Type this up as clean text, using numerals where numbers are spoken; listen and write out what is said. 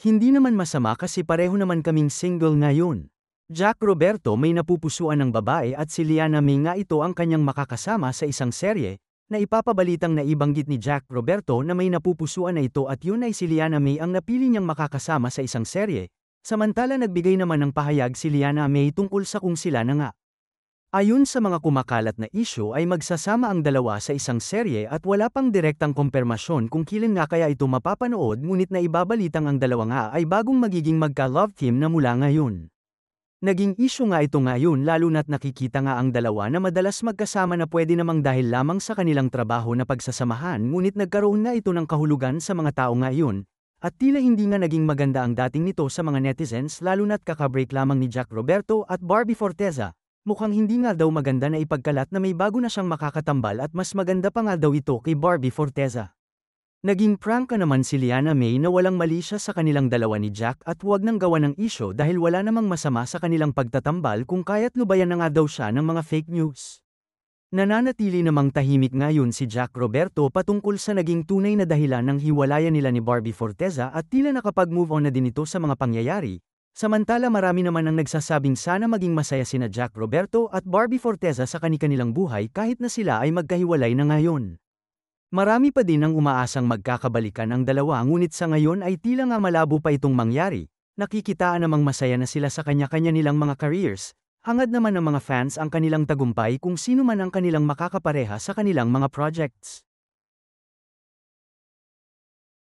Hindi naman masama kasi pareho naman kaming single ngayon. Jack Roberto may napupusuan ng babae at si Liana May nga ito ang kanyang makakasama sa isang serye, na ipapabalitang naibanggit ni Jack Roberto na may napupusuan na ito at yun ay si Liana May ang napili niyang makakasama sa isang serye, samantala nagbigay naman ng pahayag si Liana May tungkol sa kung sila na nga. Ayon sa mga kumakalat na isyu ay magsasama ang dalawa sa isang serye at wala pang direktang kumpirmasyon kung kailan nga kaya ito mapapanood ngunit naibabalitang ang dalawa nga ay bagong magiging magka-love team na mula ngayon. Naging isyu nga ito ngayon lalo na't nakikita nga ang dalawa na madalas magkasama na pwede namang dahil lamang sa kanilang trabaho na pagsasamahan ngunit nagkaroon na ito ng kahulugan sa mga tao ngayon, at tila hindi nga naging maganda ang dating nito sa mga netizens lalo na't kakabreak lamang ni Jack Roberto at Barbie Forteza. Mukhang hindi nga daw maganda na ipagkalat na may bago na siyang makakatambal at mas maganda pa nga daw ito kay Barbie Forteza. Naging prank ka naman si Liana May na walang mali siya sa kanilang dalawa ni Jack at huwag nang gawa ng isyo dahil wala namang masama sa kanilang pagtatambal kung kaya't lubayan na nga daw siya ng mga fake news. Nananatili namang tahimik ngayon si Jack Roberto patungkol sa naging tunay na dahilan ng hiwalayan nila ni Barbie Forteza at tila nakapag-move on na din ito sa mga pangyayari. Samantala marami naman ang nagsasabing sana maging masaya sina Jack Roberto at Barbie Forteza sa kani-kanilang buhay kahit na sila ay magkahiwalay na ngayon. Marami pa din ang umaasang magkakabalikan ang dalawa ngunit sa ngayon ay tila nga malabo pa itong mangyari, nakikitaan namang masaya na sila sa kanya-kanya nilang mga careers, hangad naman ng mga fans ang kanilang tagumpay kung sino man ang kanilang makakapareha sa kanilang mga projects.